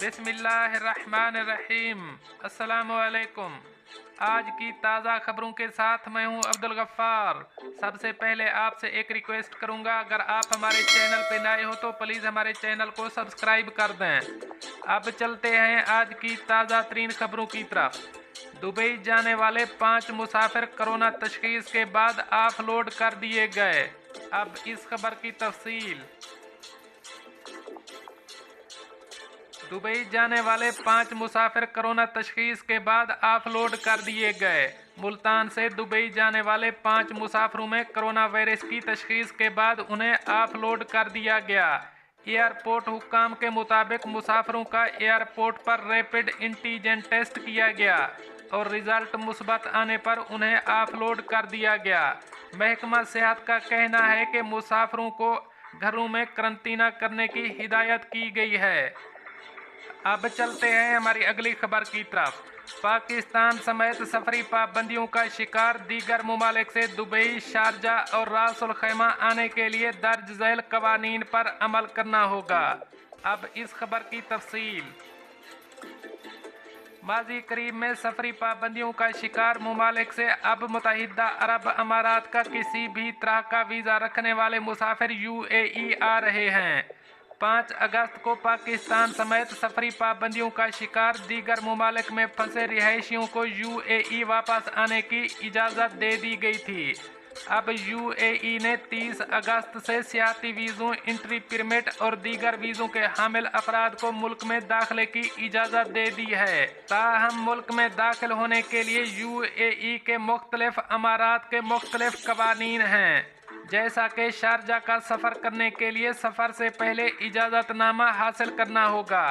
बिस्मिल्लाहिर्रहमानिर्रहीम। अस्सलामुअलैकुम। आज की ताज़ा खबरों के साथ मैं हूं अब्दुल गफ्फार। सबसे पहले आपसे एक रिक्वेस्ट करूंगा, अगर आप हमारे चैनल पे नए हो तो प्लीज़ हमारे चैनल को सब्सक्राइब कर दें। अब चलते हैं आज की ताज़ा तरीन खबरों की तरफ। दुबई जाने वाले 5 मुसाफिर कोरोना तशखीस के बाद ऑफलोड कर दिए गए। अब इस खबर की तफसील। दुबई जाने वाले 5 मुसाफिर कोरोना तशखीस के बाद ऑफलोड कर दिए गए। मुल्तान से दुबई जाने वाले 5 मुसाफिरों में कोरोना वायरस की तशखीस के बाद उन्हें ऑफलोड कर दिया गया। एयरपोर्ट हुक्काम के मुताबिक मुसाफिरों का एयरपोर्ट पर रैपिड एंटीजन टेस्ट किया गया और रिजल्ट मुस्बत आने पर उन्हें ऑफलोड कर दिया गया। महकमा सेहत का कहना है कि मुसाफिरों को घरों में करंतना करने की हिदायत की गई है। अब चलते हैं हमारी अगली खबर की तरफ। पाकिस्तान समेत सफरी पाबंदियों का शिकार दीगर ममालिक से दुबई, शारजाह और रास अल खैमा आने के लिए दर्ज झैल कवानीन पर अमल करना होगा। अब इस खबर की तफसील। माजी करीब में सफरी पाबंदियों का शिकार ममालिक से अब मुत्तहिदा अरब अमारात का किसी भी तरह का वीज़ा रखने वाले मुसाफिर यूएई आ रहे हैं। 5 अगस्त को पाकिस्तान समेत सफरी पाबंदियों का शिकार दीगर ममालिक में फंसे रिहायशियों को यूएई वापस आने की इजाज़त दे दी गई थी। अब यूएई ने 30 अगस्त से सियाती वीज़ों, एंट्री परमिट और दीगर वीज़ों के हामिल अफराद को मुल्क में दाखिले की इजाज़त दे दी है। ताहम मुल्क में दाखिल होने के लिए यूएई के मुख्तलिफ अमारात के मुख्तलिफ कवानीन हैं, जैसा कि शारजा का सफ़र करने के लिए सफ़र से पहले इजाज़तनामा हासिल करना होगा।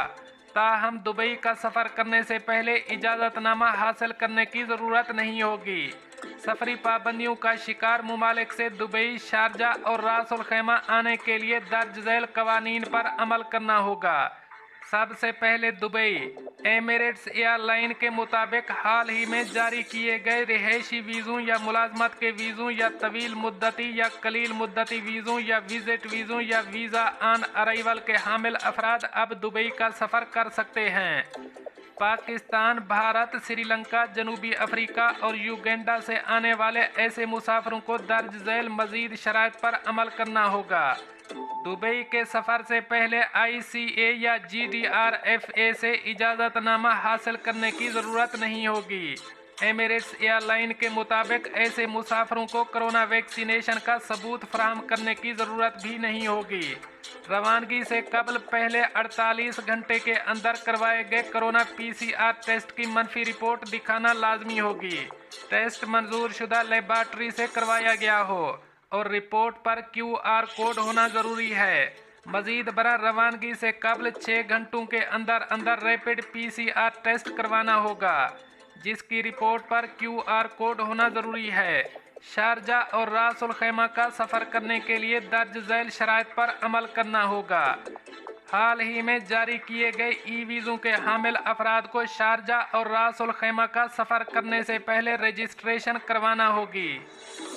ताहम दुबई का सफ़र करने से पहले इजाज़तनामा हासिल करने की ज़रूरत नहीं होगी। सफरी पाबंदियों का शिकार ममालिक से दुबई, शारजाह और रास अल खैमा आने के लिए दर्ज झैल कवानीन पर अमल करना होगा। सबसे पहले दुबई। एमिरेट्स एयरलाइन के मुताबिक हाल ही में जारी किए गए रिहायशी वीज़ों या मुलाजमत के वीज़ों या तवील मुद्दती या कलील मुद्दती वीज़ों या विजिट वीज़ों या वीज़ा ऑन अराइवल के हामिल अफराद अब दुबई का सफ़र कर सकते हैं। पाकिस्तान, भारत, श्रीलंका, जनूबी अफ्रीका और युगांडा से आने वाले ऐसे मुसाफिरों को दर्ज झैल मज़ीद शराइत पर अमल करना होगा। दुबई के सफ़र से पहले आईसीए या जीडीआरएफए से इजाज़तनामा हासिल करने की ज़रूरत नहीं होगी। एमिरेट्स एयरलाइन के मुताबिक ऐसे मुसाफिरों को कोरोना वैक्सीनेशन का सबूत फराहम करने की ज़रूरत भी नहीं होगी। रवानगी से कबल पहले 48 घंटे के अंदर करवाए गए कोरोना पीसीआर टेस्ट की मनफी रिपोर्ट दिखाना लाजमी होगी। टेस्ट मंजूर शुदा लेबॉर्ट्री से करवाया गया हो और रिपोर्ट पर क्यूआर कोड होना ज़रूरी है। मज़ीद बरा रवानगी से कबल 6 घंटों के अंदर अंदर रैपिड पीसीआर टेस्ट करवाना होगा, जिसकी रिपोर्ट पर क्यूआर कोड होना ज़रूरी है। शारजाह और रास अल खैमा का सफ़र करने के लिए दर्ज झैल शराइत पर अमल करना होगा। हाल ही में जारी किए गए ई वीज़ों के हामिल अफराद को शारजाह और रास अल खैमा का सफ़र करने से पहले रजिस्ट्रेशन करवाना होगी।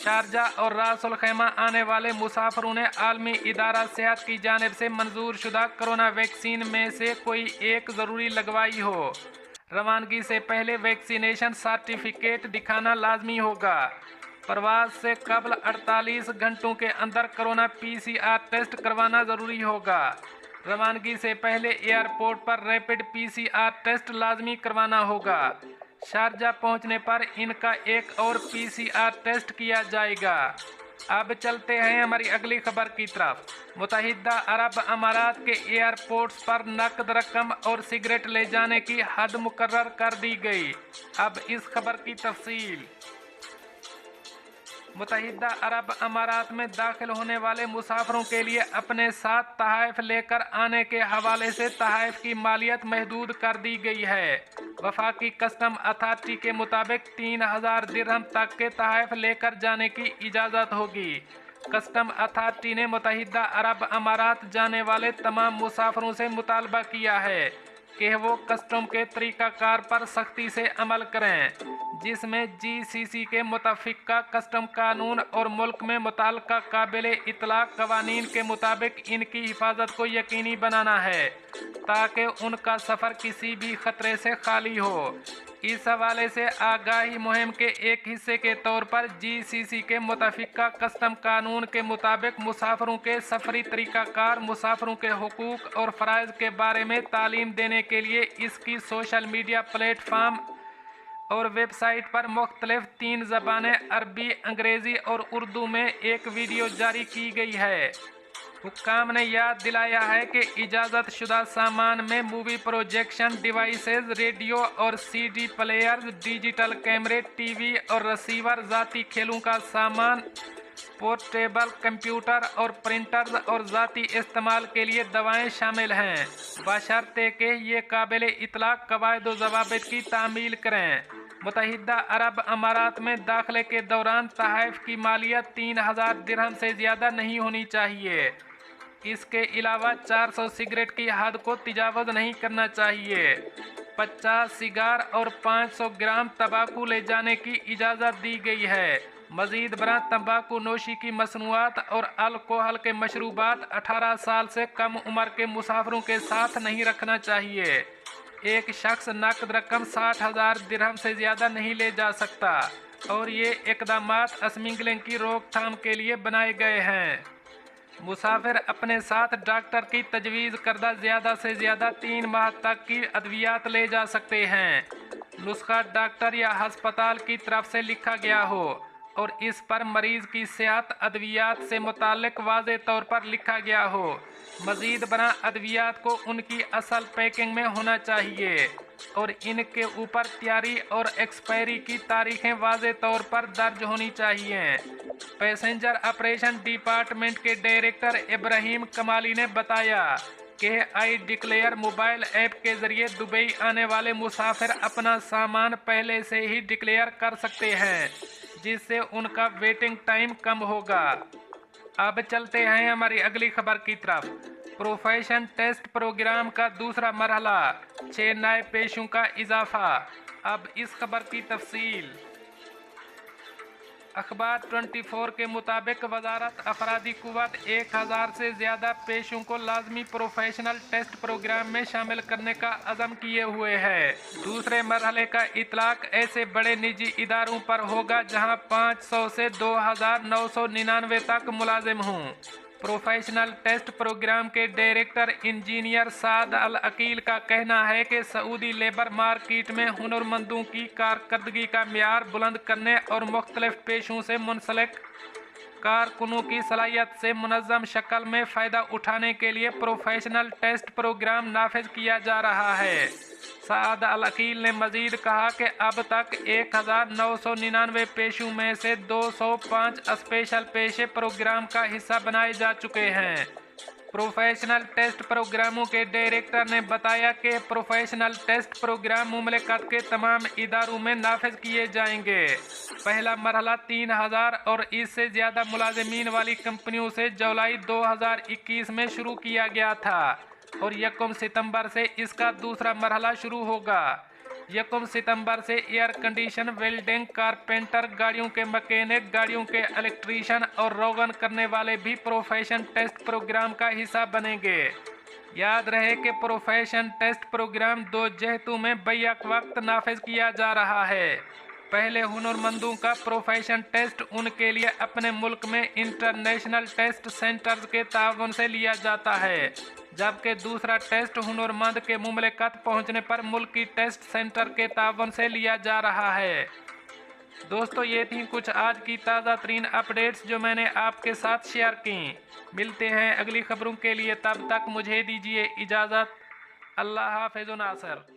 शारजाह और रास अल खैमा आने वाले मुसाफिरों ने आलमी इदारा सेहत की जानिब से मंजूर शुदा कोरोना वैक्सीन में से कोई एक ज़रूरी लगवाई हो। रवानगी से पहले वैक्सीनेशन सर्टिफिकेट दिखाना लाजमी होगा। प्रवास से कबल 48 घंटों के अंदर कोरोना पीसीआर टेस्ट करवाना ज़रूरी होगा। रवानगी से पहले एयरपोर्ट पर रैपिड पीसीआर टेस्ट लाजमी करवाना होगा। शारजा पहुंचने पर इनका एक और पीसीआर टेस्ट किया जाएगा। अब चलते हैं हमारी अगली खबर की तरफ। मुत्तहिदा अरब अमारात के एयरपोर्ट्स पर नकद रकम और सिगरेट ले जाने की हद मुकर्रर कर दी गई। अब इस खबर की तफसील। मुत्तहिदा अरब अमारात में दाखिल होने वाले मुसाफिरों के लिए अपने साथ तहाइफ लेकर आने के हवाले से तहाइफ की मालियत महदूद कर दी गई है। वफाकी कस्टम अथॉरिटी के मुताबिक 3000 दिरहम तक के तहाइफ लेकर जाने की इजाज़त होगी। कस्टम अथॉरिटी ने मुत्तहिदा अरब अमारात जाने वाले तमाम मुसाफिरों से मुतालबा किया है कि वो कस्टम के तरीक़ाकार पर सख्ती से अमल करें। जिसमें GCC के मुतफ़िक़ा कस्टम कानून और मुल्क में मुतल्लक़ा काबिल इतलाक़ क़वानीन के मुताबिक इनकी हिफाजत को यकीनी बनाना है ताकि उनका सफ़र किसी भी ख़तरे से खाली हो। इस हवाले से आगाही मुहिम के एक हिस्से के तौर पर GCC के मुतफ़िक़ा कस्टम कानून के मुताबिक मुसाफिरों के सफ़री तरीक़ाकार, मुसाफिरों के हुकूक़ और फ़राइज़ के बारे में तालीम देने के लिए इसकी सोशल मीडिया प्लेटफार्म और वेबसाइट पर मुख्तलिफ 3 ज़बानें अरबी, अंग्रेज़ी और उर्दू में एक वीडियो जारी की गई है। हुक्काम ने याद दिलाया है कि इजाज़त शुदा सामान में मूवी प्रोजेक्शन डिवाइसेज, रेडियो और CD प्लेयर्स, डिजिटल कैमरे, टीवी और रिसीवर, ज़ाती खेलों का सामान, पोर्टेबल कंप्यूटर और प्रिंटर्स और ज़ाती इस्तेमाल के लिए दवाएं शामिल हैं, बशर्ते कि ये काबिल इतलाक़ कवायद व ज़वाबित की तामील करें। मुत्तहिदा अरब अमारात में दाखिले के दौरान तहफ़ की मालियत 3000 दिरहम से ज़्यादा नहीं होनी चाहिए। इसके अलावा 400 सिगरेट की हद को तजावुज़ नहीं करना चाहिए। 50 सिगार और 500 ग्राम तंबाकू ले जाने की इजाज़त दी गई है। मज़ीद बरां तंबाकू नोशी की मसनूआत और अल्कोहल के मशरूबात 18 साल से कम उम्र के मुसाफिरों के साथ नहीं रखना चाहिए। एक शख्स नकद रकम 60,000 दिरहम से ज़्यादा नहीं ले जा सकता और ये इक़दामात स्मगलिंग की रोकथाम के लिए बनाए गए हैं। मुसाफिर अपने साथ डॉक्टर की तजवीज़ करदा ज़्यादा से ज़्यादा 3 माह तक की अद्वियात ले जा सकते हैं। नुस्खा डॉक्टर या हस्पताल की तरफ से लिखा गया हो और इस पर मरीज़ की सेहत अद्वियात से मुताल्लिक़ वाज़े तौर पर लिखा गया हो। मज़ीद बना अद्वियात को उनकी असल पैकिंग में होना चाहिए और इनके ऊपर तैयारी और एक्सपायरी की तारीखें वाज़े तौर पर दर्ज होनी चाहिए। पैसेंजर ऑपरेशन डिपार्टमेंट के डायरेक्टर इब्राहिम कमाली ने बताया कि आई डिक्लेयर मोबाइल ऐप के ज़रिए दुबई आने वाले मुसाफिर अपना सामान पहले से ही डिक्लेयर कर सकते हैं, जिससे उनका वेटिंग टाइम कम होगा। अब चलते हैं हमारी अगली खबर की तरफ। प्रोफेशन टेस्ट प्रोग्राम का दूसरा मरहला, 6 नए पेशों का इजाफा। अब इस खबर की तफसील। अखबार 24 के मुताबिक वजारत अफरादी कुव्वत 1000 से ज़्यादा पेशों को लाजमी प्रोफेशनल टेस्ट प्रोग्राम में शामिल करने का अज़म किए हुए है। दूसरे मरहले का इतलाक़ ऐसे बड़े निजी इदारों पर होगा जहां 500 से 2999 तक मुलाजिम हों। प्रोफेशनल टेस्ट प्रोग्राम के डायरेक्टर इंजीनियर साद अल अकील का कहना है कि सऊदी लेबर मार्केट में हुनरमंदों की कारकर्दगी का मेयार बुलंद करने और मुख्तलिफ पेशों से मुंसलिक कारकुनों की सलाहियत से मुनज़्ज़म शक्ल में फ़ायदा उठाने के लिए प्रोफेशनल टेस्ट प्रोग्राम नाफिज किया जा रहा है। साद अल अकील ने मज़ीद कहा कि अब तक 1999 पेशों में से 205 स्पेशल पेशे प्रोग्राम का हिस्सा बनाए जा चुके हैं। प्रोफेशनल टेस्ट प्रोग्रामों के डायरेक्टर ने बताया कि प्रोफेशनल टेस्ट प्रोग्राम मुमलिकत के तमाम इदारों में नाफिज किए जाएंगे। पहला मरहला 3000 और इससे ज़्यादा मुलाजिमीन वाली कंपनियों से जुलाई 2021 में शुरू किया गया था और 1 सितंबर से इसका दूसरा मरहला शुरू होगा। 1 सितंबर से एयर कंडीशन, वेल्डिंग, कारपेंटर, गाड़ियों के मैकेनिक, गाड़ियों के इलेक्ट्रीशियन और रोगन करने वाले भी प्रोफेशन टेस्ट प्रोग्राम का हिस्सा बनेंगे। याद रहे कि प्रोफेशन टेस्ट प्रोग्राम 2 जहतों में बैक वक्त नाफिज किया जा रहा है। पहले हुनरमंदों का प्रोफेशन टेस्ट उनके लिए अपने मुल्क में इंटरनेशनल टेस्ट सेंटर्स के ताउन से लिया जाता है, जबकि दूसरा टेस्ट हुनरमंद के मुमलिकत पहुंचने पर मुल्की टेस्ट सेंटर के ताउन से लिया जा रहा है। दोस्तों, ये थी कुछ आज की ताज़ा तरीन अपडेट्स जो मैंने आपके साथ शेयर की। मिलते हैं अगली खबरों के लिए, तब तक मुझे दीजिए इजाज़त। अल्लाह हाफ़िज़ नासर।